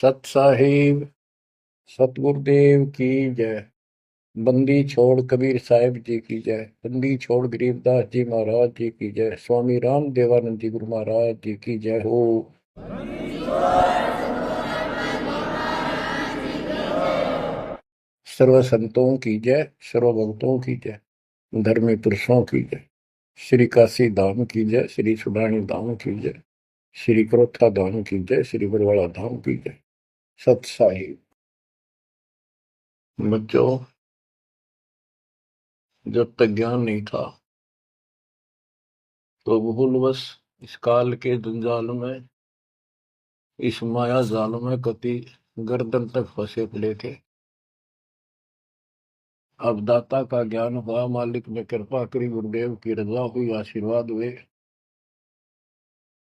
सत साहिब सतगुरुदेव की जय। बंदी छोड़ कबीर साहिब जी की जय। बंदी छोड़ गरीबदास जी महाराज जी की जय। स्वामी राम देवानंद जी गुरु महाराज जी की जय हो। सर्व संतों की जय, सर्व भक्तों की जय, धर्मी पुरुषों की जय। श्री काशी धाम की जय, श्री सुडानी धाम की जय, श्री क्रोथा धाम की जय, श्री बरवाड़ा धाम की जय। सत साहिब। बच्चों, जब तक ज्ञान नहीं था तो भूलवश इस काल के जंजाल में, इस माया जाल में कति गर्दन तक फंसे पड़े थे। अब दाता का ज्ञान हुआ, मालिक ने कृपा करी, गुरुदेव की रजा हुई, आशीर्वाद हुए।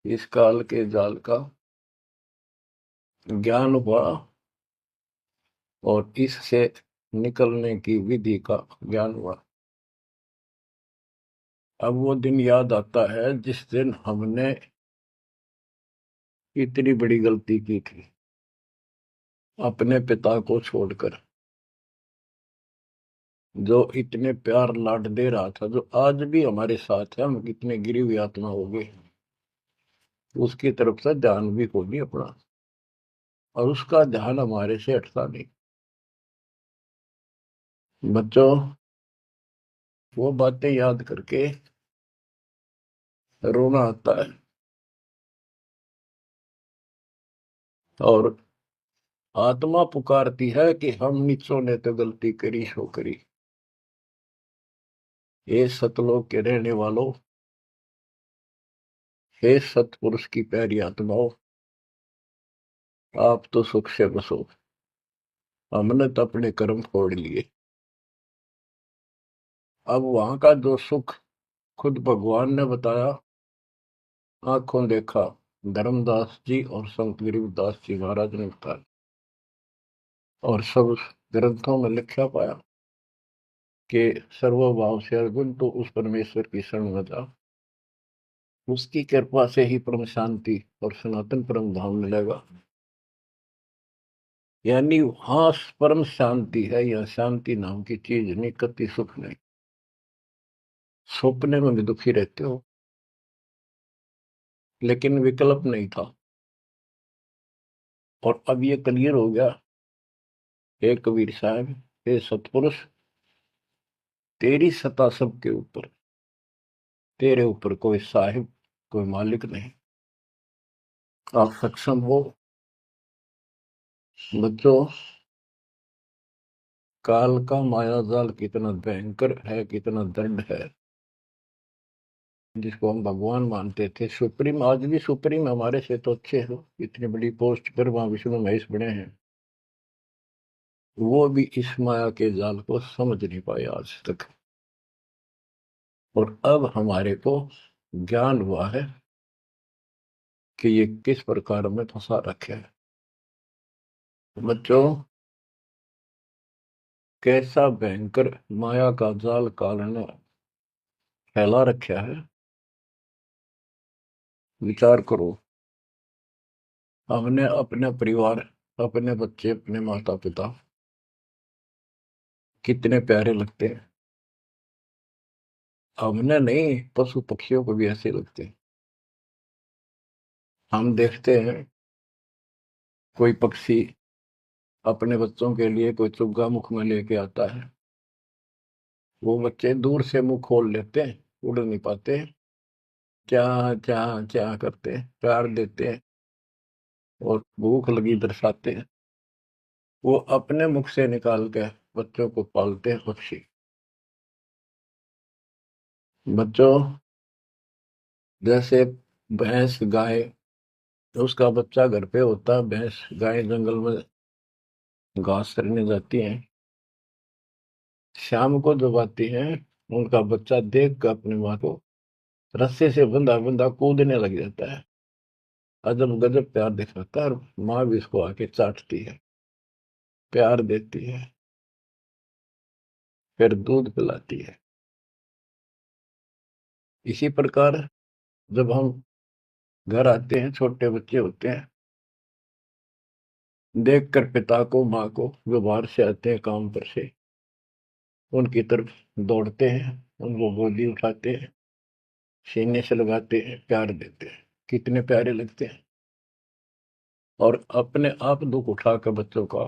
इस काल के जाल का ज्ञान हुआ और इससे निकलने की विधि का ज्ञान हुआ। अब वो दिन याद आता है जिस दिन हमने इतनी बड़ी गलती की थी, अपने पिता को छोड़कर, जो इतने प्यार लाड दे रहा था, जो आज भी हमारे साथ है। हम कितने गिरी हुई आत्मा हो गए, उसकी तरफ से ध्यान भी हो नहीं अपना, और उसका ध्यान हमारे से हटता नहीं। बच्चों, वो बातें याद करके रोना आता है। और आत्मा पुकारती है कि हम नीचों ने तो गलती करी सो करी। हे सतलोक के रहने वालों, हे सतपुरुष की प्यारी आत्माओं, आप तो सुख से बसो। हमने तो अपने कर्म फोड़ लिए। अब वहां का जो सुख खुद भगवान ने बताया, आंखों देखा, धर्मदास जी और संत गरीबदास जी महाराज ने बताया, और सब ग्रंथों में लिखा पाया कि सर्वभाव से अर्जुन तो उस परमेश्वर की शरण में जा, उसकी कृपा से ही परम शांति और सनातन परम धाम मिलेगा। यानी हाँ, परम शांति है, यह शांति नाम की चीज नहीं, कति सुख नहीं। सपने में भी दुखी रहते हो, लेकिन विकल्प नहीं था। और अब ये क्लियर हो गया। हे कबीर साहब, हे सतपुरुष, तेरी सत्ता सबके ऊपर, तेरे ऊपर कोई साहिब, कोई मालिक नहीं। आप सक्षम हो। बच्चों, काल का माया जाल कितना भयंकर है, कितना दंड है। जिसको हम भगवान मानते थे, सुप्रीम, आज भी सुप्रीम हमारे से तो अच्छे हो, इतनी बड़ी पोस्ट पर वहां विष्णु महेश बने हैं, वो भी इस माया के जाल को समझ नहीं पाए आज तक। और अब हमारे को ज्ञान हुआ है कि ये किस प्रकार में फंसा रखे है। बच्चों, कैसा भयंकर माया का जाल काल ने फैला रखा है, विचार करो। हमने अपने परिवार, अपने बच्चे, अपने माता पिता कितने प्यारे लगते हैं। हमने नहीं, पशु पक्षियों को भी ऐसे लगते हैं। हम देखते हैं कोई पक्षी अपने बच्चों के लिए कोई चुग्गा मुख में लेके आता है, वो बच्चे दूर से मुंह खोल लेते हैं, उड़ नहीं पाते, क्या क्या क्या करते हैं, प्यार देते हैं और भूख लगी दर्शाते हैं। वो अपने मुख से निकाल के बच्चों को पालते हैं पक्षी। बच्चों, जैसे भैंस गाय, उसका बच्चा घर पे होता है, भैंस गाय जंगल में घास चरने जाती हैं, शाम को जब आती हैं, उनका बच्चा देख कर अपनी माँ को रस्से से बंधा बंधा कूदने लग जाता है। अजब गजब प्यार दिखाता है, और माँ भी इसको आके चाटती है, प्यार देती है, फिर दूध पिलाती है। इसी प्रकार जब हम घर आते हैं, छोटे बच्चे होते हैं, देखकर पिता को माँ को जो बाहर से आते हैं काम पर से, उनकी तरफ दौड़ते हैं, उनको गोदी उठाते हैं, सीने से लगाते हैं, प्यार देते हैं, कितने प्यारे लगते हैं। और अपने आप दुख उठाकर बच्चों का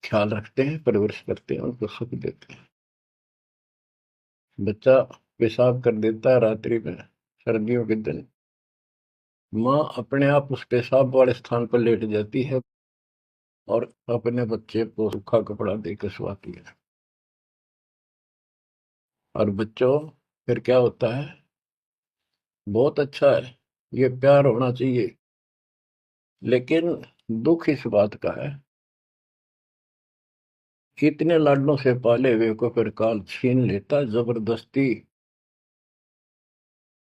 ख्याल रखते हैं, परवरिश करते हैं, उनको सुख देते हैं। बच्चा पेशाब कर देता है रात्रि में, सर्दियों के दिन, माँ अपने आप उस पेशाब वाले स्थान पर लेट जाती है और अपने बच्चे को सूखा कपड़ा देकर सुलाती है। और बच्चों, फिर क्या होता है? बहुत अच्छा है, ये प्यार होना चाहिए। लेकिन दुख इस बात का है, इतने लाडलों से पाले हुए को फिर काल छीन लेता, जबरदस्ती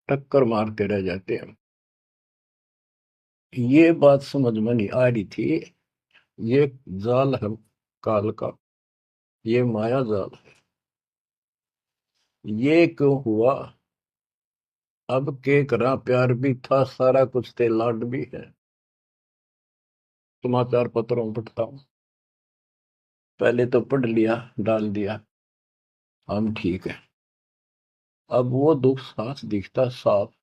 टक्कर मारते रह जाते हैं। ये बात समझ में नहीं आ रही थी, ये जाल है काल का, ये माया जाल है। ये क्यों हुआ? अब के करा, प्यार भी था, सारा कुछ थे, लाड भी है। समाचार पत्रों में पढ़ता हूं, पहले तो पढ़ लिया, डाल दिया, हम ठीक है। अब वो दुख साफ दिखता, साफ,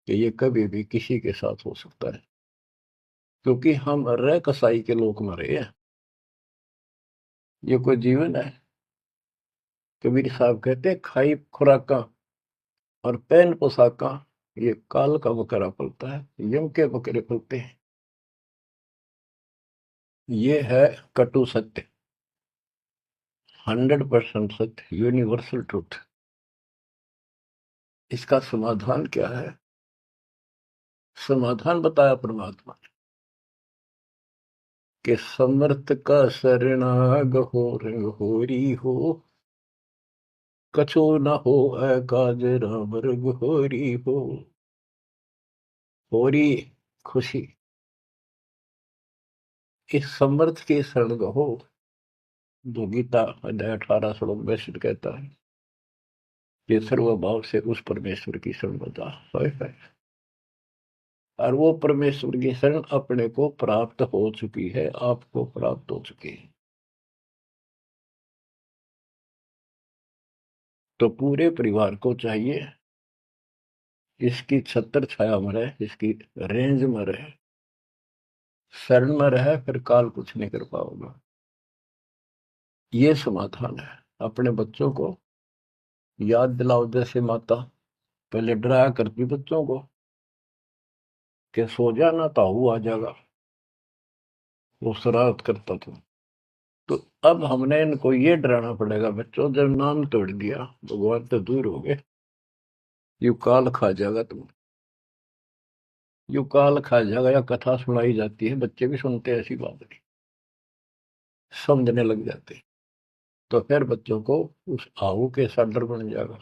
कि ये कभी भी किसी के साथ हो सकता है, क्योंकि हम रह कसाई के लोग मरे हैं। ये कोई जीवन है? कबीर साहब कहते हैं, खाई खुराका और पहन पोशाका, ये काल का बकरा पलता है, यम के बकरे पलते हैं। ये है कटु सत्य, 100% सत्य, यूनिवर्सल ट्रूथ। इसका समाधान क्या है? समाधान बताया परमात्मा ने कि समर्थ का शरणाग हो रे होरी हो, कछो न हो काज राम रघु होरी हो। होरी खुशी, इस समर्थ के शरण हो, जो गीता अध्याय 18 श्लोक 62 कहता है, ये सर्वभाव से उस परमेश्वर की शरण बता है। और वो परमेश्वर की शरण अपने को प्राप्त हो चुकी है, आपको प्राप्त हो चुकी है। तो पूरे परिवार को चाहिए इसकी छत्र छाया में रहे, इसकी रेंज में रहे, शरण में रहे, फिर काल कुछ नहीं कर पाओगे। ये समाधान है। अपने बच्चों को याद दिलाओ, जैसे माता पहले डराया करती बच्चों को कि सो जाना, ताऊ आ जाएगा, वो शरारत करता था। तो अब हमने इनको ये डराना पड़ेगा, बच्चों जब नाम तोड़ दिया, भगवान तो दूर हो गए, यू काल खा जाएगा तुम, यू काल खा जाएगा। या कथा सुनाई जाती है, बच्चे भी सुनते हैं, ऐसी बात नहीं, समझने लग जाते। तो फिर बच्चों को उस आहू के साथ डर बन जाएगा।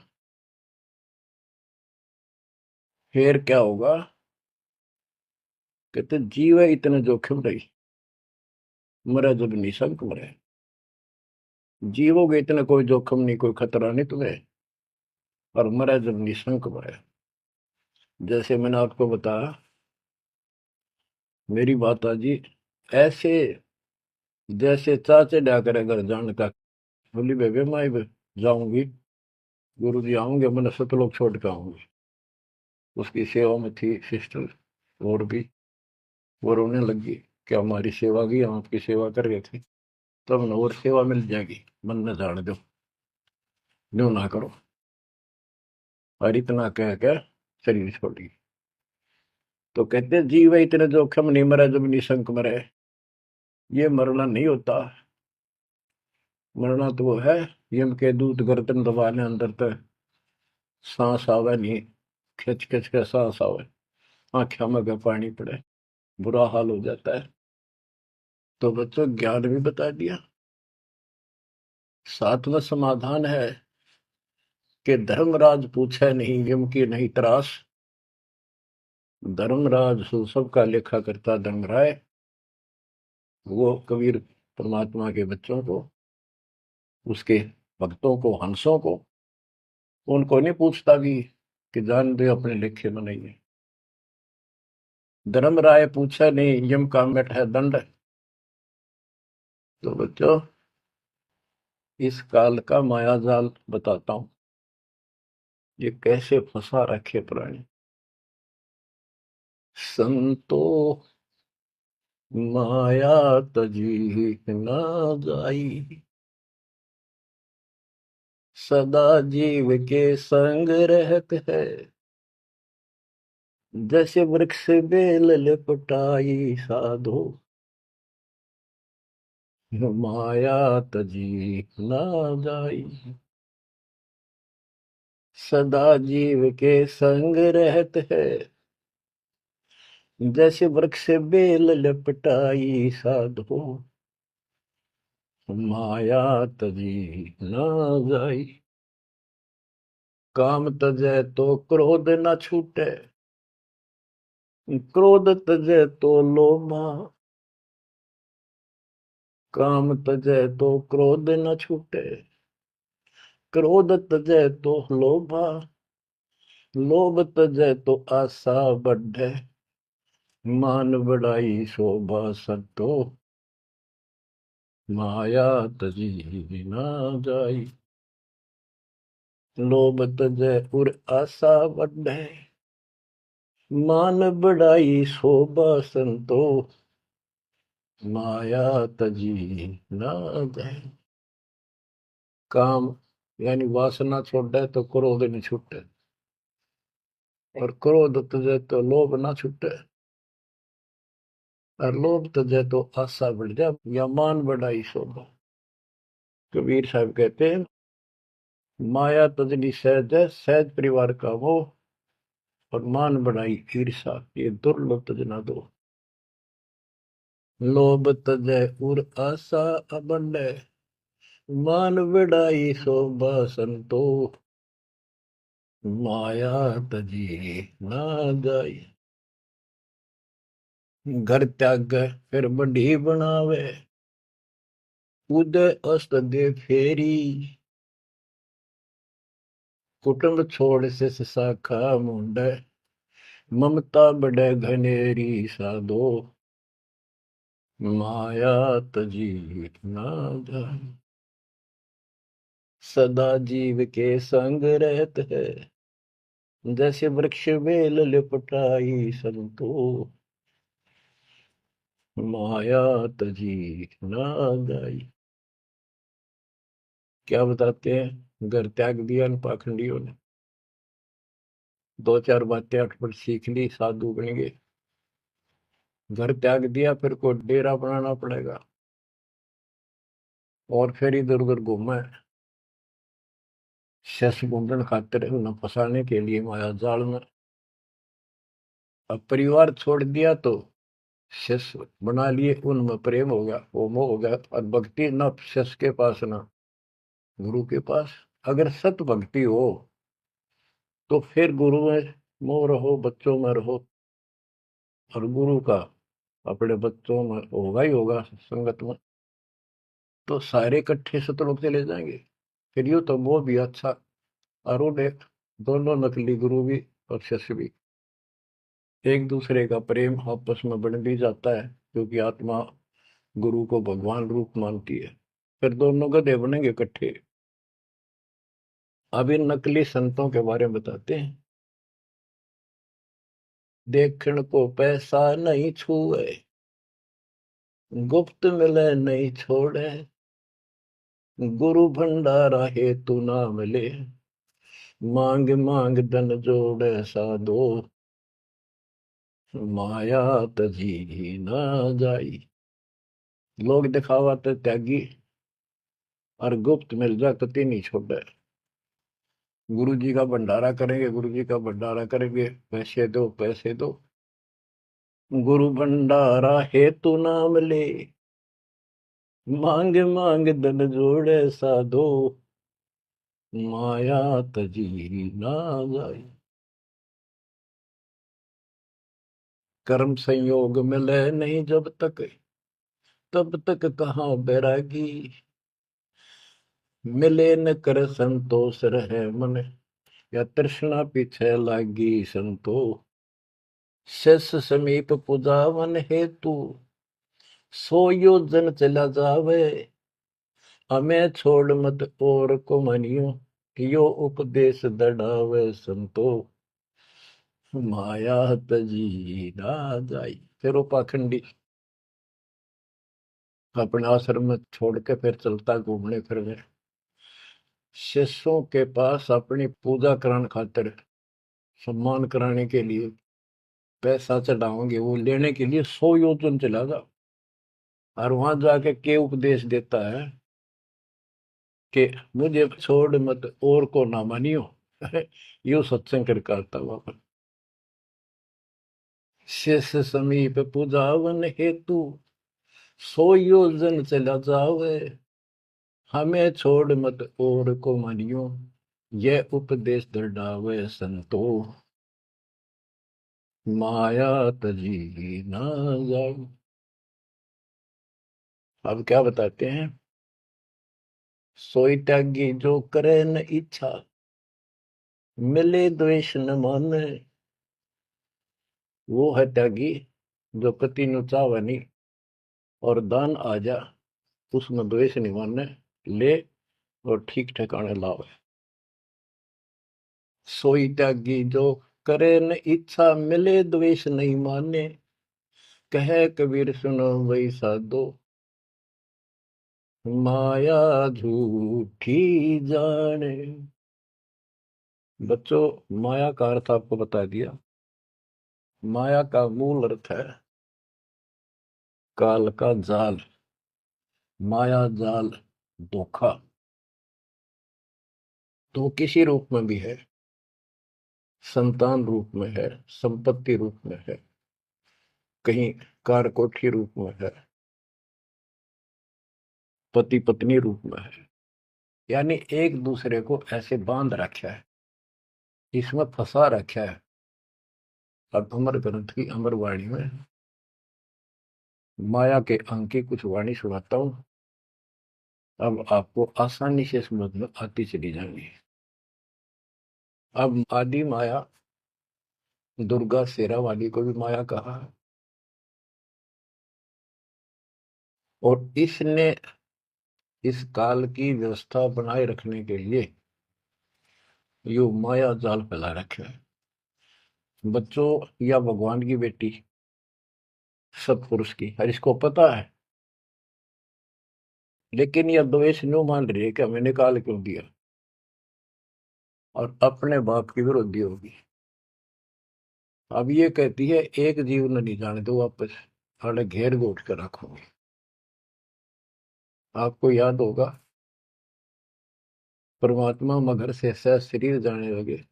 फिर क्या होगा? कहते जीव है इतने जोखिम रही, मरे जब निशंक मरे। जीवोगे इतना कोई जोखिम नहीं, कोई खतरा नहीं तुम्हें, और मरे जब निशंक मरे। जैसे मैंने आपको बताया, मेरी माता जी ऐसे, जैसे चाचे डा करे घर जाने का, बोली बेबे मैं जाऊंगी, गुरु जी आऊंगे, मैंने सतलोक छोड़ के आऊंगी। उसकी सेवा में थी सिस्टर, और भी वो रोने लगी कि हमारी सेवा की, हम आपकी सेवा कर रहे थे, तब न और सेवा मिल जाएगी, मन में जान दो, न्यू ना करो। और इतना कह के शरीर छोड़ी। तो कहते जीव इतने जोखिम नहीं, मरा जब निशंक मरे। ये मरना नहीं होता, मरना तो वो है, यम के दूत गर्दन दबाने अंदर तक सांस आवे नहीं, खिंच खिंच के सांस आवे, आंखें में के पानी पड़े, बुरा हाल हो जाता है। तो बच्चों ज्ञान भी बता दिया। सातवां समाधान है कि धर्मराज पूछे नहीं, यम की नहीं त्रास। धर्मराज सब का लेखा करता धर्मराय, वो कबीर परमात्मा के बच्चों को, उसके भक्तों को, हंसों को, उनको नहीं पूछता भी कि जान दे अपने लेखे में नहीं है। धर्मराय पूछा नहीं, यम का मिट है दंड। तो बच्चों, इस काल का माया जाल बताता हूं, ये कैसे फंसा रखे प्राणी। संतो माया तजी ना जाई, सदा जीव के संग रहत है, जैसे वृक्ष बेल लिपटाई साधो, माया तजी ना जाई। सदा जीव के संग रहत है, जैसे वृक्ष बेल लिपटाई साधो, माया तजी ना जाई। काम तजै तो क्रोध न छूटे, क्रोध तजै तो लोभा। काम तजै तो क्रोध न छूटे, क्रोध तजै तो लोभा। लोभ तजै तो आशा बढ़े, मान बढ़ाई शोभा सतो, माया तजी ना जाई। लोभ तजै उर आशा बढ़े, मान बढ़ाई शोभा संतो, माया तजी ना जाए। काम यानी वासना छोड़े तो क्रोध नहीं छूटे, और क्रोध तजे तो लोभ ना छूटे, और लोभ तजे तो आशा बढ़ जाए या मान बढ़ाई शोभा। कबीर साहब कहते हैं, माया तजनी सहज है, सहज परिवार का वो, और मान बढ़ाई ईर्षा, ये दुर्लभ तजना दो। लोभ तजै उर आशा अबंडे, मान बढ़ाई शोभा संतो, माया तजी ना जाई। घर त्याग फिर बढ़ी बनावे, उदय अस्त दे फेरी। कुटुंब छोड़ से शाखा मुंडे, ममता बढ़े घनेरी साधो, माया तजी ना जाए। सदा जीव के संग रहत है, जैसे वृक्ष बेल लिपटाई संतो, माया तजी ना जाई। क्या बताते हैं, घर त्याग दिया इन पाखंडियों ने, दो चार बातें अटपट सीख ली, साधु बन गए। घर त्याग दिया, फिर को डेरा बनाना पड़ेगा, और फिर इधर उधर घूमे, शस गुंडन खातिर उन्हें फंसाने के लिए माया जाल में। अब परिवार छोड़ दिया तो शिष्य बना लिए, उनमें प्रेम हो गया, वो मोह हो गया, और भक्ति न शिष्य के पास ना गुरु के पास। अगर सत भक्ति हो तो फिर गुरु में मोह रहो, बच्चों में रहो, और गुरु का अपने बच्चों में होगा ही होगा, संगत में तो सारे इकट्ठे सतलोक चले जाएंगे। फिर यूं तो मोह भी अच्छा, और उन्हें दोनों नकली गुरु भी और शिष्य भी, एक दूसरे का प्रेम आपस में बढ़ भी जाता है, क्योंकि आत्मा गुरु को भगवान रूप मानती है। फिर दोनों गधे बनेंगे इकट्ठे। अब इन नकली संतों के बारे में बताते हैं। देखण को पैसा नहीं छुए, गुप्त मिले नहीं छोड़े, गुरु भंडारा हेतु ना मिले, मांग मांग धन जोड़े साधो, माया तजी ना जाई। लोग दिखावा तो त्यागी, और गुप्त मिल जा कति नहीं छोड़े। गुरु जी का भंडारा करेंगे, गुरु जी का भंडारा करेंगे, पैसे दो पैसे दो, गुरु भंडारा हेतु ना मिले, मांग मांग धन जोड़े साधो, माया तजी ना जाए। कर्म संयोग मिले नहीं जब तक, तब तक कहाँ बैरागी, मिले न कर संतोष रहे मन, या तृष्णा पीछे लागी संतो, शिष समीप पुजावन हेतु, सो योजन चला जावे। हमें छोड़ मत और को मनियो, यो उपदेश दढ़ावे संतो। माया तजी ना जाई। फिर वो पाखंडी अपने आश्रम में छोड़ के फिर चलता घूमने फिरने। शिष्यों के पास अपनी पूजा कराने खातिर, सम्मान कराने के लिए पैसा चढ़ाओगे, वो लेने के लिए 100 योजन चला जा। और वहां जाके के उपदेश देता है कि मुझे छोड़ मत और को ना मानियो। यो सत्संग कर करता हुआ। शिष्य समीप पूजावन हेतु, 100 योजन चला जावे। हमें छोड़ मत और को मानियो, यह उपदेश दृढ़ावे संतो। माया तजी ना जाओ। अब क्या बताते हैं? सोई त्यागी जो करे न इच्छा, मिले द्वेष न माने। वो है त्यागी जो कति नु चावे नहीं, और दान आ जा उसमें द्वेष नहीं माने, ले और ठीक ठिकाने लावे। सोई त्यागी जो करे न इच्छा, मिले द्वेष नहीं माने। कहे कबीर सुनो वही साधो, माया झूठी जाने। बच्चों, माया का अर्थ आपको बता दिया। माया का मूल अर्थ है काल का जाल, माया जाल, धोखा। तो किसी रूप में भी है, संतान रूप में है, संपत्ति रूप में है, कहीं कार कोठी रूप में है, पति पत्नी रूप में है। यानी एक दूसरे को ऐसे बांध रखा है, इसमें फंसा रखा है। अब अमर ग्रंथ की अमर वाणी में माया के अंक की कुछ वाणी सुनाता हूं। अब आपको आसानी से समझ में आती चली जाएंगी। अब आदि माया, दुर्गा शेरा वाली को भी माया कहा है। और इसने इस काल की व्यवस्था बनाए रखने के लिए यो माया जाल फैला रखे है। बच्चों, या भगवान की बेटी सतपुरुष की, हर इसको पता है, लेकिन यह द्वेष न्यू मान रही है कि हमें निकाल क्यों दिया, और अपने बाप की विरोधी होगी। अब ये कहती है एक जीव न नहीं जाने दो वापस, अरे घेर घोट कर रखूंगी। आपको याद होगा, परमात्मा मगर से सह शरीर जाने लगे।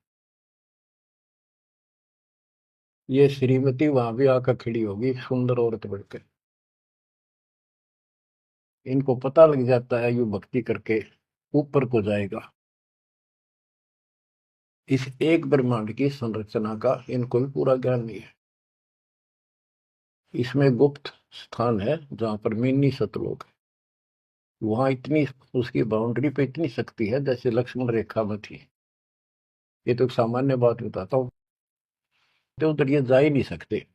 ये श्रीमती वहां भी आकर खड़ी होगी, सुंदर औरत बढ़कर। इनको पता लग जाता है यू भक्ति करके ऊपर को जाएगा। इस एक ब्रह्मांड की संरचना का इनको भी पूरा ज्ञान नहीं है। इसमें गुप्त स्थान है जहां पर मिनी सतलोक है। वहां इतनी, उसकी बाउंड्री पे इतनी शक्ति है जैसे लक्ष्मण रेखा में थी। ये तो सामान्य बात बताता हूँ, तो उधर ये जा ही नहीं सकते।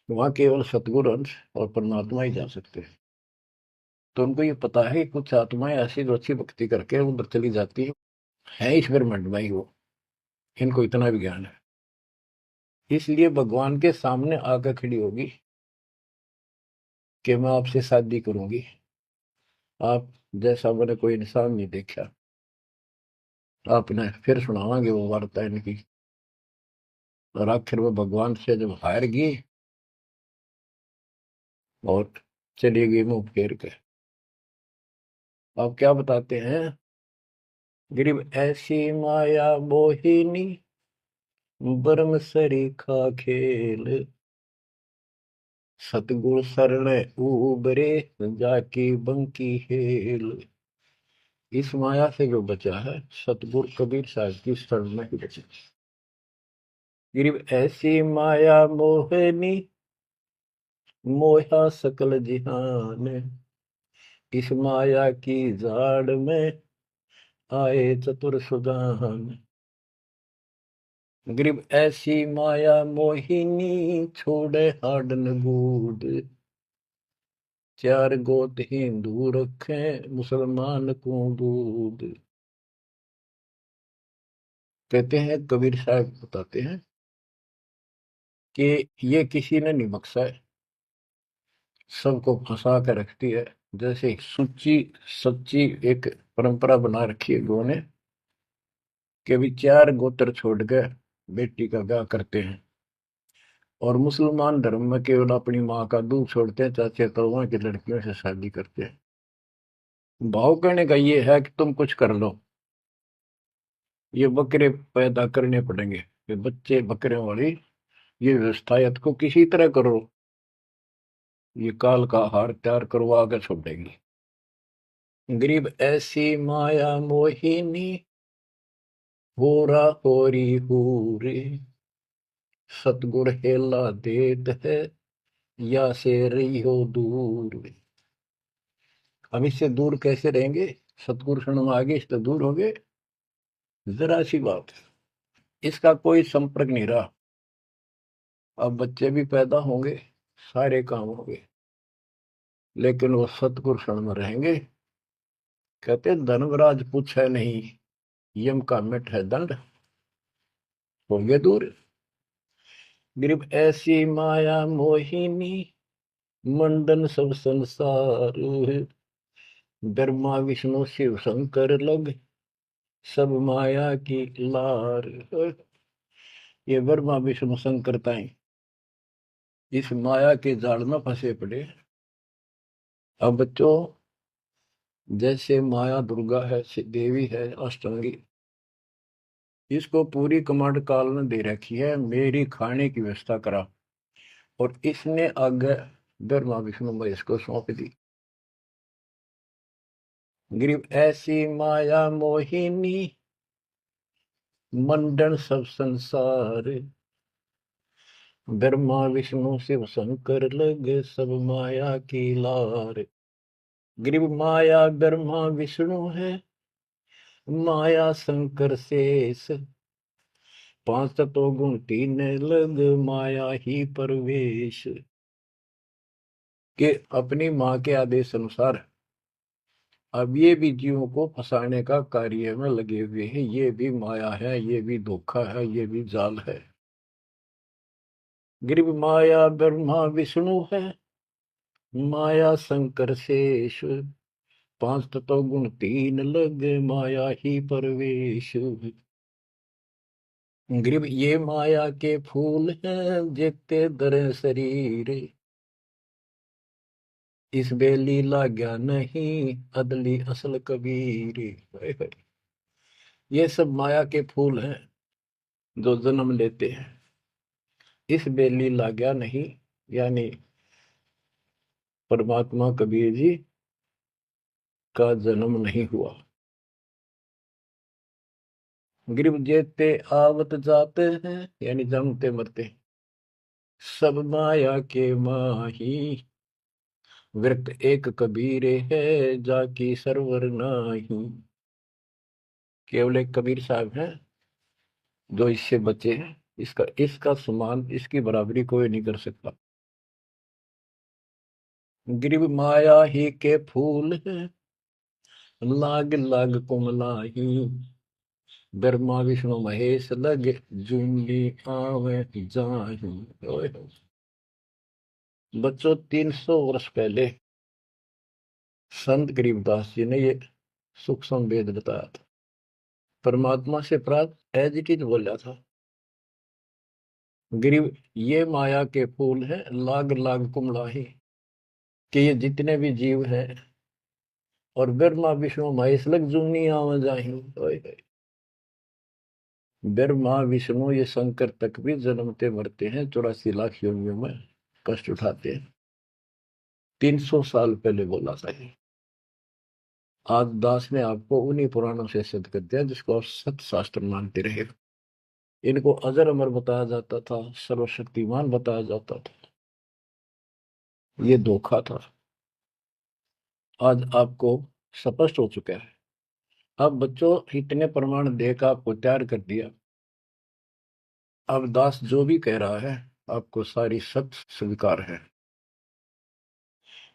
वहां केवल सतगुरु अंश और परमात्मा ही जा सकते हैं। तो उनको ये पता है कि कुछ आत्माएं ऐसी जो अच्छी भक्ति करके उधर चली जाती है इस ब्रह्मांड में ही वो। इनको इतना भी ज्ञान है, इसलिए भगवान के सामने आकर खड़ी होगी कि मैं आपसे शादी करूंगी। आप जैसा मैंने कोई इंसान नहीं देखा। आपने फिर सुनावांगे वो वार्ता इनकी। और आखिर में भगवान से जब हार गई और चली गई मुंह फेर के। अब क्या बताते हैं? गरीब ऐसी माया मोहिनी, बरम सरीखा खेल। सतगुर शरण उबरे, जाकी बंकी हेल। इस माया से जो बचा है, सतगुरु कबीर साहब की शरण में ही बचा। गरीब ऐसी माया मोहनी, मोहा सकल जिहान। इस माया की जाड़ में आए चतुर सुजान। गरीब ऐसी माया मोहिनी छोड़े हाडन बूद, चार गोत हिंदू रखे मुसलमान को दूध। कहते हैं, कबीर साहब बताते हैं कि ये किसी ने नहीं बख्शा है, सबको फंसा कर रखती है। जैसे एक सच्ची सच्ची एक परंपरा बना रखी है लोगों ने कि भी चार गोत्र छोड़ के बेटी का ब्याह करते हैं, और मुसलमान धर्म में केवल अपनी माँ का दूध छोड़ते हैं, चाचे ताऊओं की लड़कियों से शादी करते हैं। भाव कहने का ये है कि तुम कुछ कर लो, ये बकरे पैदा करने पड़ेंगे, ये बच्चे बकरे वाली ये व्यवस्था या तो किसी तरह करो, ये काल का हार तैयार करवा के छोड़ेगी। गरीब ऐसी माया मोहिनी होरा होरी हूरे, सतगुर हेला देत है या से रही हो दूर। हम इससे दूर कैसे रहेंगे? सतगुरु शरण आगे इससे दूर हो गए, जरा सी बात, इसका कोई संपर्क नहीं रहा। अब बच्चे भी पैदा होंगे, सारे काम होंगे, लेकिन वो सतगुरु शरण में रहेंगे। कहते धर्मराज पूछे नहीं, यम का मिट है दंड, होंगे दूर। गरीब ऐसी माया मोहिनी मंडन सब संसार, ब्रह्मा विष्णु शिव शंकर लग सब माया की लार। ये ब्रह्मा विष्णु शंकरताएं इस माया के जाल में फंसे पड़े। अब बच्चों, जैसे माया दुर्गा है, देवी है, अष्टांगी, इसको पूरी कमांड काल ने दे रखी है, मेरी खाने की व्यवस्था करा, और इसने आगे ब्रह्मा विष्णु महेश को सौंप दी। गरीब ऐसी माया मोहिनी मंडन सब संसार, ब्रह्मा विष्णु शिव शंकर लगे सब माया की लार। गरीब माया ब्रह्मा विष्णु है, माया शंकर शेष, पांच तत्व गुण तीन लग माया ही परवेश। के अपनी माँ के आदेश अनुसार अब ये भी जीवों को फंसाने का कार्य में लगे हुए हैं। ये भी माया है, ये भी धोखा है, ये भी जाल है। गरीब माया ब्रह्मा विष्णु है, माया शंकर शेष, पांच तत्व गुण तीन लग माया ही परवेश। गरीब ये माया के फूल हैं जेते दर शरीर, इस बेली लाग्या नहीं अदली असल कबीर। ये सब माया के फूल हैं जो जन्म लेते हैं, इस बेली लाग्या नहीं, यानी परमात्मा कबीर जी का जन्म नहीं हुआ। गरीब जेते आवत जाते हैं, यानी जन्मते मरते, सब माया के माही, व्यक्त एक कबीर है जाकी सरवर नाही। केवल एक कबीर साहब हैं जो इससे बचे हैं, इसका इसका समान, इसकी बराबरी कोई नहीं कर सकता। गरीब माया ही के फूल है, लाग लाग कुमलाही, ब्रह्मा विष्णु महेश लग जूंगी आवे जाही। ओए होए। बच्चों, 300 वर्ष पहले संत गरीबदास जी ने ये सूक्ष्म वेद बताया था, परमात्मा से प्राप्त एज इट इज बोला था। गरीब ये माया के फूल हैं, लाग लाग कुमलाही, कि ये जितने भी जीव हैं, और ब्रह्मा विष्णु महेश लग जूनी आवा जाही। ओए होए। ब्रह्मा विष्णु ये शंकर तक भी जन्मते मरते हैं, 84 लाख योनियों में कष्ट उठाते हैं। 300 साल पहले बोला था ये। आज दास ने आपको उन्हीं पुराणों से सिद्ध कर दिया जिसको आप सत्य शास्त्र मानते रहे। इनको अजर अमर बताया जाता था, सर्वशक्तिमान बताया जाता था, ये धोखा था। आज आपको स्पष्ट हो चुका है। अब बच्चों, इतने प्रमाण देकर आपको तैयार कर दिया, अब दास जो भी कह रहा है आपको सारी सत्य स्वीकार है।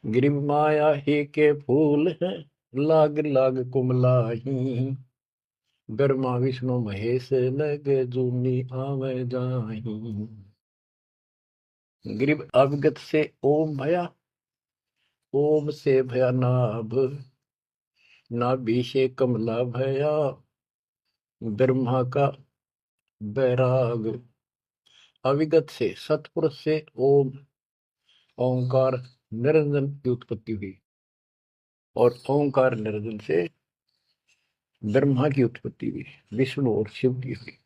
गिरिम माया ही के फूल है, लाग लाग कुमलाही, ब्रह्मा विष्णु महेश लगे जूनी आवे जाही। गिरिम अवगत से ओम भया, ओम से भया नाभ, नाभि से कमला भया, ब्रह्मा का बैराग। अविगत से सतपुरुष से ओम ओंकार निरंजन की उत्पत्ति हुई, और ओंकार निरंजन से ब्रह्मा की उत्पत्ति हुई, विष्णु और शिव की हुई।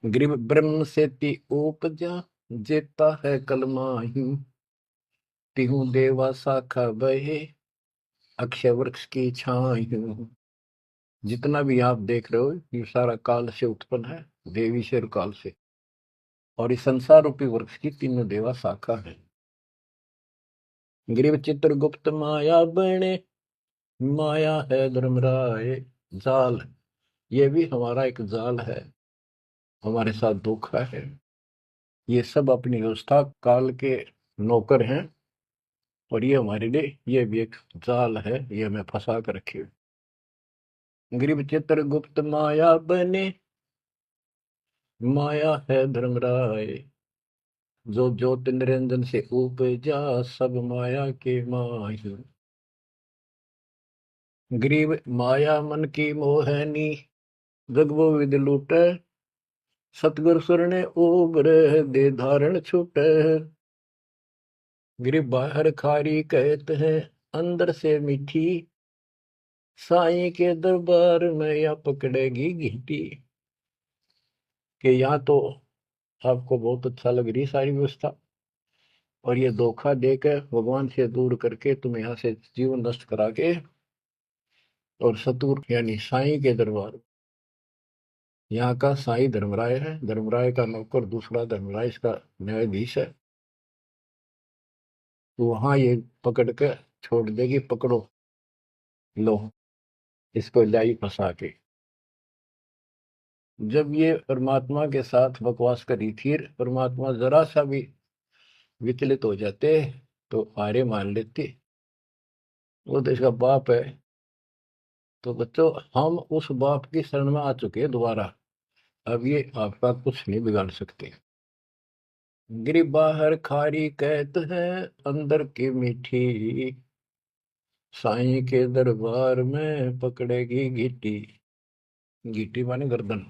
ग्रीव ब्रह्म से ती उपजा, जेता है कलमाही, तिहु देवा शाखा बहे, अक्षय वृक्ष की छाई। जितना भी आप देख रहे हो ये सारा काल से उत्पन्न है, देवी से और काल से, और इस संसार रूपी वृक्ष की तीनों देवा शाखा है। ग्रीव चित्रगुप्त माया बने, माया है धर्मराय जाल, ये भी हमारा एक जाल है, हमारे साथ धोखा है। ये सब अपनी व्यवस्था काल के नौकर हैं, और ये हमारे लिए ये भी एक जाल है, ये हमें फंसा कर रखे। ग्रीव चित्र गुप्त माया बने, माया है धर्मराय, जो ज्योति निरंजन से उपजा, सब माया के माही। ग्रीव माया मन की मोहनी, जग वो विद लूटे, सतगुर सुर ने उबरे दे धारण छूटे। गिर बाहर खारी कहते हैं, अंदर से मीठी, साईं के दरबार में या पकड़ेगी घीटी। कि यहाँ तो आपको बहुत अच्छा लग रही सारी व्यवस्था, और ये धोखा देकर भगवान से दूर करके तुम यहाँ से जीवन नष्ट करा के, और सतुर यानी साईं के दरबार, यहाँ का साईं धर्मराय है, धर्मराय का नौकर दूसरा धर्मराय इसका न्यायाधीश है, तो वहां ये पकड़ के छोड़ देगी, पकड़ो लो इसको लाई फंसा के। जब ये परमात्मा के साथ बकवास करी थी, परमात्मा जरा सा भी विचलित हो जाते तो हारे मान लेते, वो तो इसका बाप है। तो बच्चों हम उस बाप की शरण में आ चुके हैं दोबारा, अब ये आपका कुछ नहीं बिगाड़ सकते। गिरी बाहर खारी कहत है, अंदर की मीठी, साईं के दरबार में पकड़ेगी गीटी। गीटी माने गर्दन।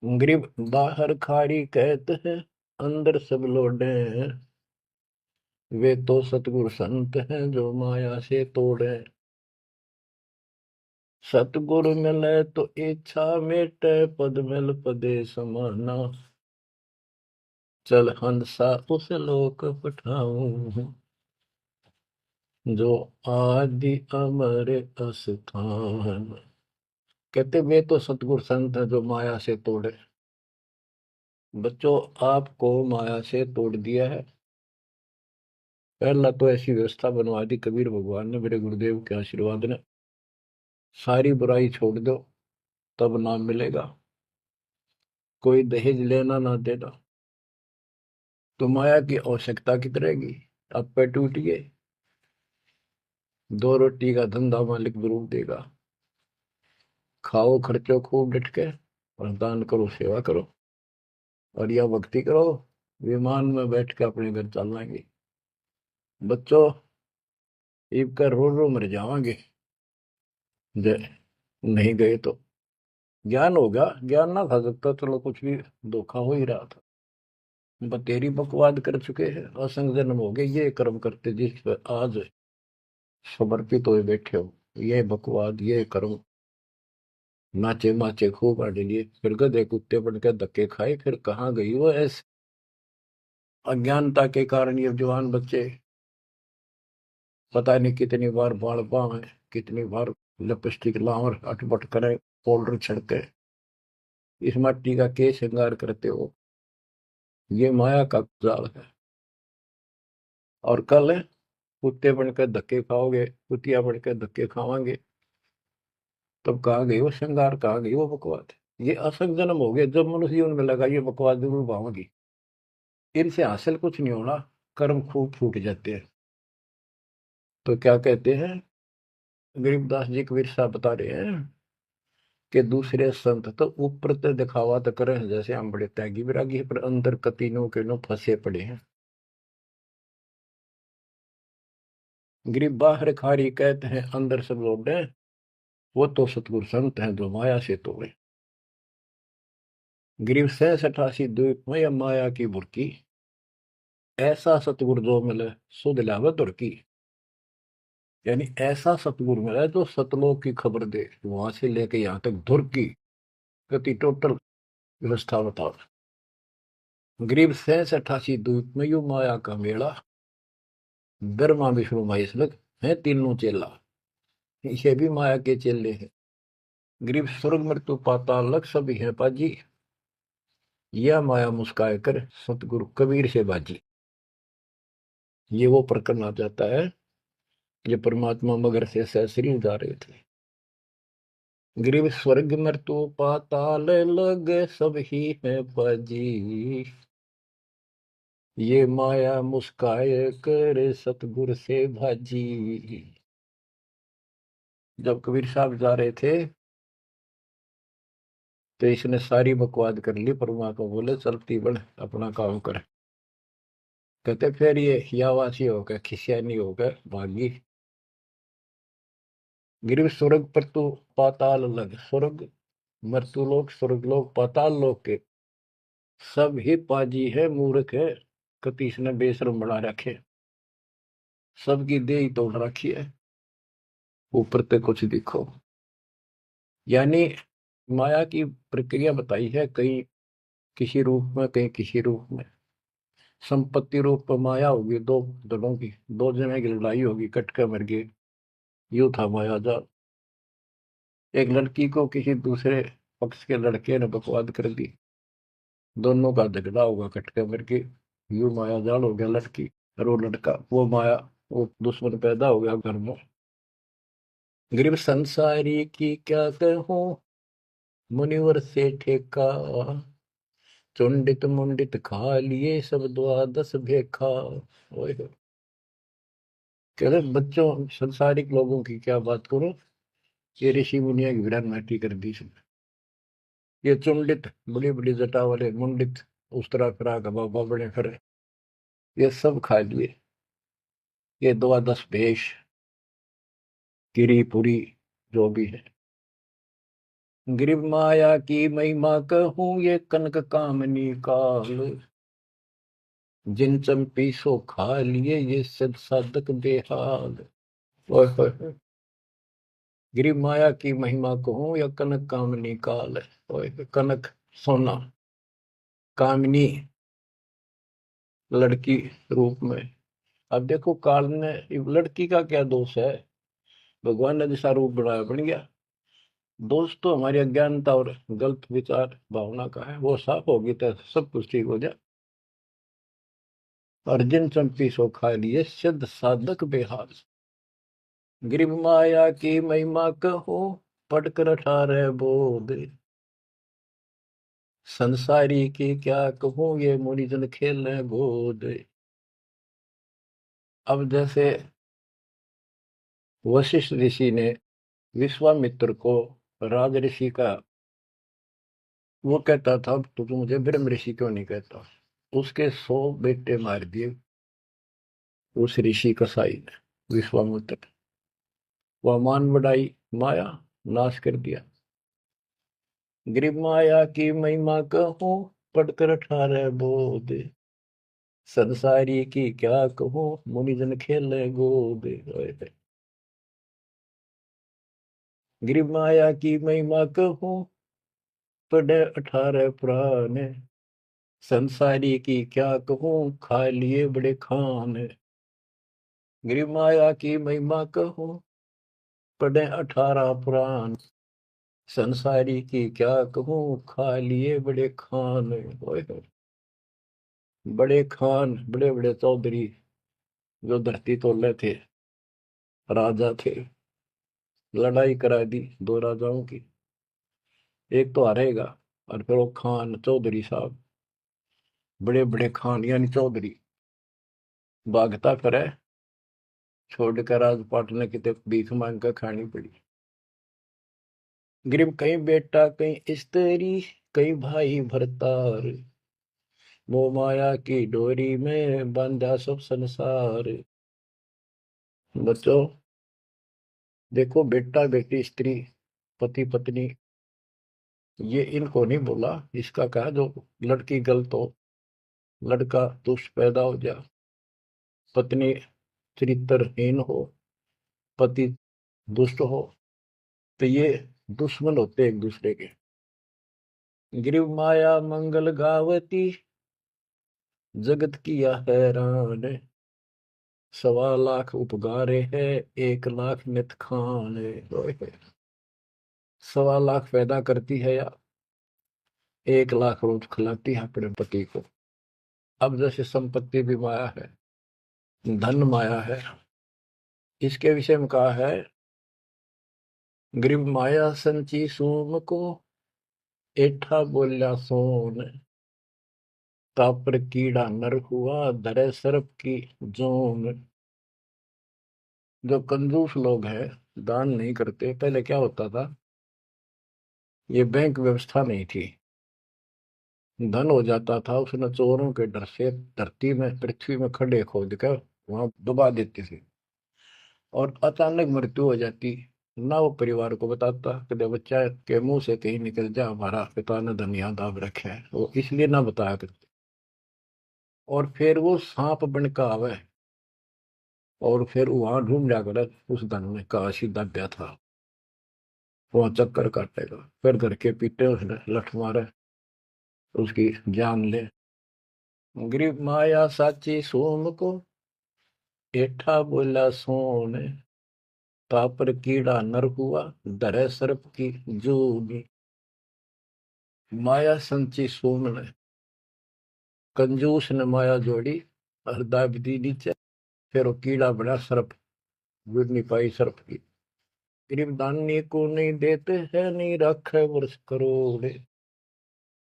ग्रीब बाहर खारी कहत है, अंदर सब लोडे, वे तो सतगुरु संत हैं जो माया से तोड़े। सतगुरु मिले तो इच्छा मेटे, पद मिल पदे समाना, चल हंसा उस लोक पठाऊं, जो आदि अमर अस्थान। कहते वे तो सतगुरु संत हैं जो माया से तोड़े। बच्चों आपको माया से तोड़ दिया है। पहला तो ऐसी व्यवस्था बनवा दी कबीर भगवान ने, मेरे गुरुदेव के आशीर्वाद ने, सारी बुराई छोड़ दो तब नाम मिलेगा, कोई दहेज लेना ना देना, तो माया की आवश्यकता कित रहेगी। अब पे टूटिए, दो रोटी का धंधा मालिक जरूर देगा, खाओ खर्चो खूब डट के, और दान करो सेवा करो, और यह भक्ति करो, विमान में बैठ के अपने घर चल जाएंगे। बच्चों ईब का रो रो मर जावांगे, नहीं गए तो। ज्ञान होगा, ज्ञान ना था सकता, चलो कुछ भी धोखा हो ही रहा था। बतेरी बकवाद कर चुके हैं, असंग जन्म हो गए ये कर्म करते जिस पर आज समर्पित हुए बैठे हो, ये बकवाद ये कर्म, नाचे माचे खूब आड़े लिए, फिर गधे कुत्ते बन के धक्के खाए, फिर कहाँ गई वो ऐसे अज्ञानता के कारण। ये जवान बच्चे पता नहीं कितनी बार बाल बांवे, कितनी बार लिपस्टिक लावर अटपट करे, पाउडर छिड़के, इस मट्टी का के श्रृंगार करते हो, ये माया का जाल है। और कल कुत्ते बनकर धक्के खाओगे, कुतिया बनकर धक्के खावांगे, तब कहाँ गई वो श्रृंगार, कहाँ गई वो बकवाद। ये असंग जन्म हो गया। जब मनुष्य जीवन में लगा ये बकवास जरूर भावगी, इनसे हासिल कुछ नहीं होना, कर्म खूब फूट जाते हैं। तो क्या कहते हैं, गरीबदास जी कबीर साहब बता रहे हैं कि दूसरे संत तो ऊपर तो दिखावा तो करें जैसे हम बड़े त्यागी विरागी है, पर अंदर कतीनों के नो फंसे पड़े हैं। गरीब बाहर खारी कहते हैं, अंदर सब लौटे, वो तो सतगुरु संत हैं जो माया से तोड़े। गरीब 67 द्वीप में या माया की बुरकी, ऐसा सतगुरु जो मिले सो दिलावे तुर्की। यानी ऐसा सतगुरु मिला जो सतलोक की खबर दे, वहां से लेके यहाँ तक धुर की गति टोटल व्यवस्था बताओ। गरीब 67 द्वीप में यू माया का मेला, ब्रह्मा विष्णु महेश लग है तीनों चेला, ये भी माया के चेले हैं। गरीब स्वर्ग मृत्यु पाताल लग सभी है पाजी, यह माया मुस्काए कर सतगुरु कबीर से बाजी। ये वो प्रकरण आ जाता है जो परमात्मा मगर से सहसरी जा रहे थे। गरीब स्वर्ग मृत्यु पाताल लग सब ही है पाजी, ये माया मुस्काए कर सतगुरु से भाजी। जब कबीर साहब जा रहे थे तो इसने सारी बकवाद कर ली, परमात्मा बोले चलती बढ़ अपना काम कर। कहते फिर ये हियावासी होकर खिसियानी होकर भागी। गिर स्वर्ग पर तू पाताल लग, स्वर्ग मृत्यु लोक स्वर्ग लोक पाताल लोक के सब ही पाजी है मूर्ख है, कतीस ने बेशरम बना रखे, सबकी दे ही तोड़ रखी है, ऊपर तक कुछ दिखो। यानी माया की प्रक्रिया बताई है, कहीं किसी रूप में कहीं किसी रूप में। संपत्ति रूप में माया होगी दो दलों की, दो जने की लड़ाई होगी, कट के मर गए, यू था माया जाल। एक लड़की को किसी दूसरे पक्ष के लड़के ने बकवाद कर दी, दोनों का झगड़ा होगा, कट के मर गए, यू माया जाल हो गया लड़की। और वो लड़का वो माया वो दुश्मन पैदा हो गया घर में। गरीब संसारी की क्या कहूं, मुनिवर से ठेका, चुंडित मुंडित खा लिए सब द्वादश भेखा। ओए होए। कह रहे बच्चों संसारिक लोगों की क्या बात करूं, ये ऋषि मुनिया की विरान माटी कर दी इसने। ये चुंडित बड़ी बड़ी जटा वाले मुंडित उस तरह फिरा का बाबा बड़े फिर, ये सब खा लिए, ये द्वादश भेष गिरी पुरी जो भी है। गिरिव माया की महिमा कहूं, ये कनक कामनी काल, जिन चंपी सो खा लिए ये सद साधक बेहाल। ओए होए होए। गिरिव माया की महिमा कहूं या कनक कामनी काल, ओए कनक सोना, कामिनी लड़की रूप में। अब देखो काल ने लड़की का क्या दोष है, भगवान ने जैसा रूप बनाया बन गया। दोष तो हमारी अज्ञानता और गलत विचार भावना का है, वो साफ होगी तो सब कुछ ठीक हो जाए। अर्जुन चंपी सो खा लिए सिद्ध साधक बेहाल। गिरिव माया की महिमा कहो, पढ़कर 18 बोध, संसारी की क्या कहूं ये मुनिजन खेल गोद। अब जैसे वशिष्ठ ऋषि ने विश्वामित्र को राज ऋषि का, वो कहता था तो तू मुझे ब्रह्म ऋषि क्यों नहीं कहता, उसके 100 बेटे मार दिए उस ऋषि कसाई ने विश्वामित्र। वह मान बढ़ाई माया, नाश कर दिया। गिरिव माया की महिमा कहूं, पढ़कर 18 बोध, संसारी की क्या कहूं मुनिजन खेले गोद। गिरिव माया की महिमा कहूं, पढ़े 18 पुराण, संसारी की क्या कहूं खा लिए बड़े खान। गिरिव माया की महिमा कहूं, पढ़े 18 पुराण, संसारी की क्या कहूं खा लिए बड़े खान। ओए होए। बड़े खान बड़े बड़े चौधरी जो धरती तोले थे, राजा थे, लड़ाई करा दी दो राजाओं की, एक तो हारेगा, और फिर वो खान चौधरी साहब, बड़े बड़े खान यानी चौधरी, भागता फिरे, छोड़कर राजपाट ने कितने भीख मांग कर खानी पड़ी। गरीब कहीं बेटा कहीं स्त्री, कहीं भाई भरतार, मोह माया की डोरी में बांधा सब संसार। बच्चों देखो, बेटा बेटी स्त्री पति पत्नी, ये इनको नहीं बोला। इसका कहा जो लड़की गलत हो, लड़का दुष्ट पैदा हो जा, पत्नी चरित्रहीन हो, पति दुष्ट हो, तो ये दुश्मन होते एक दूसरे के। गिरिव माया मंगल गावती, जगत किया हैरान, 1.25 लाख उपगारे है, 1 लाख नित खान। 1.25 लाख पैदा करती है या 1 लाख रोज खिलाती है अपने पति को। अब जैसे संपत्ति भी माया है, धन माया है, इसके विषय में कहा है, गरीब माया संची सोम को, एठा बोल्या सोन, तापर कीड़ा नर हुआ, धरे सर्प की जोन। जो कंजूस लोग हैं, दान नहीं करते, पहले क्या होता था, ये बैंक व्यवस्था नहीं थी, धन हो जाता था उसने चोरों के डर से धरती में पृथ्वी में खड्डे खोद कर वहां दबा देती थी, और अचानक मृत्यु हो जाती, ना वो परिवार को बताता कि बच्चा के मुंह से कहीं निकल जा, हमारा पिता ने धन यहाँ दाब रखे है, वो इसलिए ना बताया करते। और फिर वो सांप बन का आवे, और फिर वहां ढूंढ लिया कर उस धन में का सीधा ब्या था, वहां चक्कर काटेगा, फिर घर के पीटे उसने लठ मारे, उसकी जान ले। गरीब माया साची सोम को, एठा बोला सोन, तापर कीड़ा नर हुआ, धरे सर्प की जोगी। माया संची सोम ने, कंजूस ने माया जोड़ी, हरदा विधि नीचे, फिर वो कीड़ा बना सर्प, गिर नहीं पाई सर्प की। गरीब दानी को नहीं देते है, नहीं रखे वर्ष करोड़,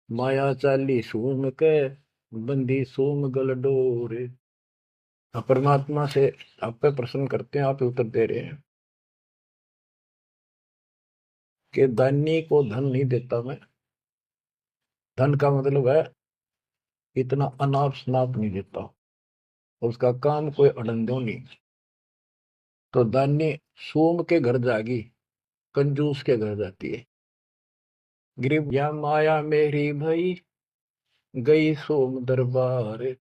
माया चाली सोम के, बंदी सोम गल डोरे। परमात्मा से आप पे प्रश्न करते हैं, आप उत्तर दे रहे हैं कि दानी को धन नहीं देता मैं, धन का मतलब है इतना अनाप शनाप नहीं देता, उसका काम कोई अड़ंदो नहीं। तो दानी सोम के घर जागी, कंजूस के घर जाती है। गरीब या माया मेरी भई, गई सोम दरबार,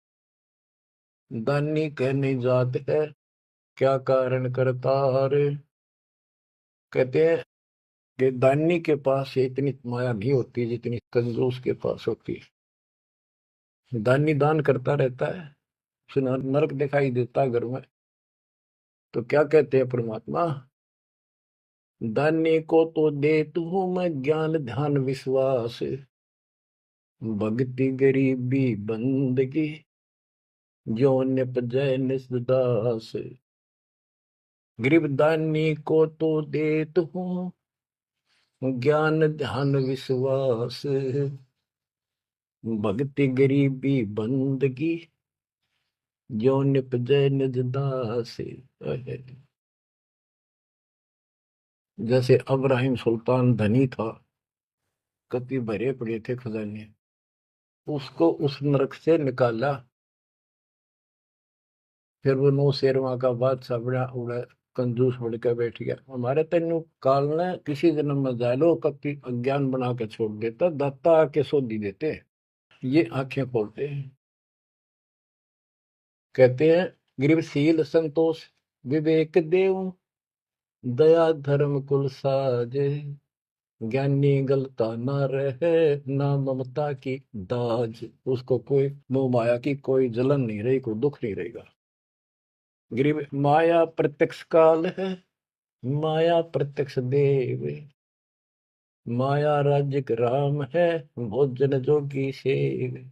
दानी कहने जात है, क्या कारण करतार। कहते हैं कि दानी के पास इतनी माया नहीं होती जितनी कंजूस के पास होती है। दानी दान करता रहता है, उसे नरक दिखाई देता है घर में, तो क्या कहते हैं परमात्मा, दानी को तो देत हूं मैं ज्ञान ध्यान विश्वास, भक्ति गरीबी बंदगी, जो निपजय निसदास। गरीब दानी को तो देत हूँ ज्ञान ध्यान विश्वास, भक्ति गरीबी बंदगी, जो निपजय निज दास। जैसे अब्राहिम सुल्तान धनी था, कति भरे पड़े थे खजाने, उसको उस नरक से निकाला, फिर वो नौ शेरवा का बादशाह बड़ा उड़ा, कंजूस बन के बैठ गया। हमारे तेन काल ने किसी जन्म में जालो कभी अज्ञान बना के छोड़ देता, दाता आके सोधी देते, ये आंखें खोलते हैं। कहते हैं गरीबशील संतोष विवेक देव, दया धर्म कुल साजे, ज्ञानी गलता ना रहे, ना ममता की दाज। उसको कोई मोह माया की कोई जलन नहीं रही, कोई दुख नहीं रहेगा। गरीब माया प्रत्यक्ष काल है, माया प्रत्यक्ष देव, माया राज्य राम है, भोजन जोगी सेव।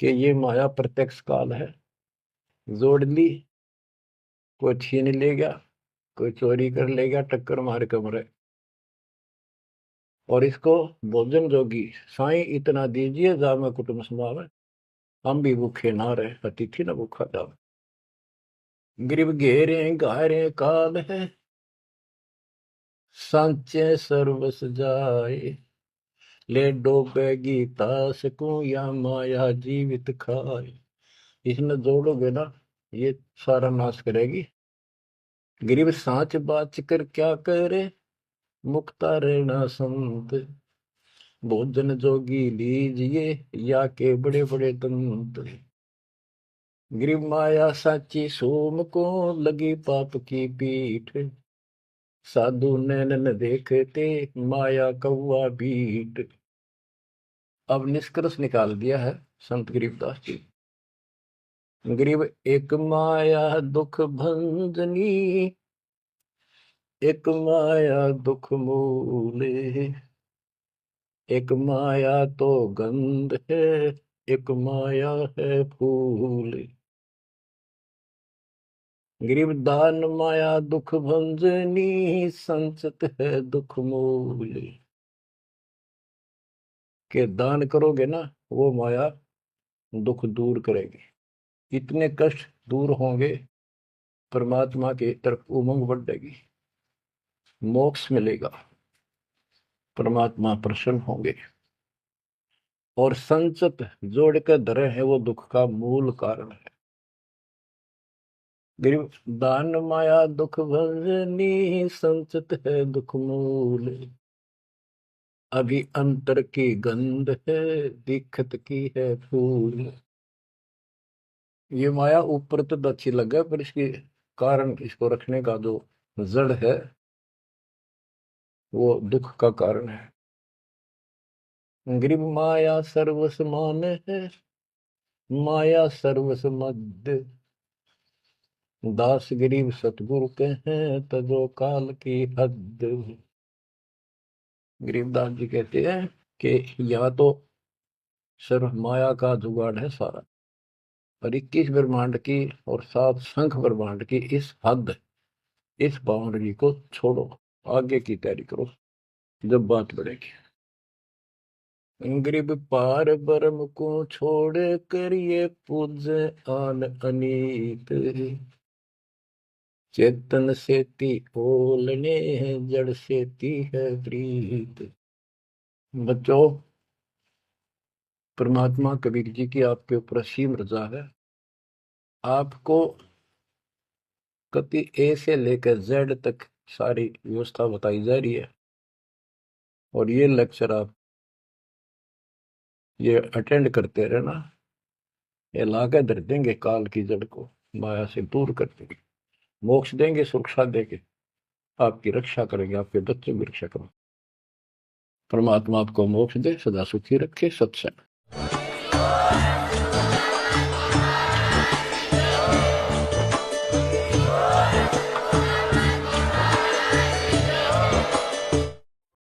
कि ये माया प्रत्यक्ष काल है, जोड़ ली, कोई छीन ले गया, कोई चोरी कर ले गया, टक्कर मार के मरे। और इसको भोजन जोगी साईं इतना दीजिए जामे कुटुंब समावे, हम भी भूखे ना रहे अतिथि न भूखा जावे। गिरब घेरे घारे काल है, सांचे सर्वस जाए, ले डोबेगी तास को या माया जीवित खाए। इसने जोड़ोगे ना ये सारा नाश करेगी। गिरब सांच बाच कर क्या करे, मुक्ता रहना संत, भोजन जोगी लीजिए या के बड़े बड़े दंत। गिरब माया साची सोम को लगी पाप की पीठ, साधु नैन न देखते माया कौआ बीट। अब निष्कर्ष निकाल दिया है संत गरीबदास जी। गरीब एक माया दुख भंजनी, एक माया दुख मूले, एक माया तो गंध है, एक माया है फूल। गरीब दान माया दुख भंजनी, संचत है दुख मूल। के दान करोगे ना वो माया दुख दूर करेगी। इतने कष्ट दूर होंगे, परमात्मा की तरफ उमंग बढ़ेगी, मोक्ष मिलेगा, परमात्मा प्रसन्न होंगे। और संचत जोड़ कर धरे है वो दुख का मूल कारण है। गरीब दान माया दुख भंजनी, संचत है दुख मूल। अभी अंतर की गंध है, दिखत की है फूल। ये माया ऊपर तो अच्छी लगे पर इसकी कारण, इसको रखने का जो जड़ है वो दुख का कारण है। गरीब माया सर्वस मान है, माया सर्वस मद, दास गरीब सतगुरु के हैं तजो काल की हद। गरीबदास जी कहते हैं कि यह तो सिर्फ माया का जुगाड़ है सारा, और 21 ब्रह्मांड की और 7 शंख ब्रह्मांड की इस हद, इस बाउंड्री को छोड़ो, आगे की तैयारी करो जब बात बढ़ेगी। गरीब पार ब्रह्म को छोड़ कर ये पूजे आन अनीत, चेतन सेती ओलने जड़ सेती है प्रीत। बच्चों, परमात्मा कबीर जी की आपके ऊपर असीम रजा है। आपको कति ए से लेकर जेड तक सारी व्यवस्था बताई जा रही है, और ये लेक्चर आप ये अटेंड करते रहना, ये लाके धर देंगे काल की जड़ को, माया से दूर कर देंगे, मोक्ष देंगे, सुरक्षा देंगे, आपकी रक्षा करेंगे, आपके बच्चों की रक्षा करेंगे। परमात्मा आपको मोक्ष दे, सदा सुखी रखे। सत्संग।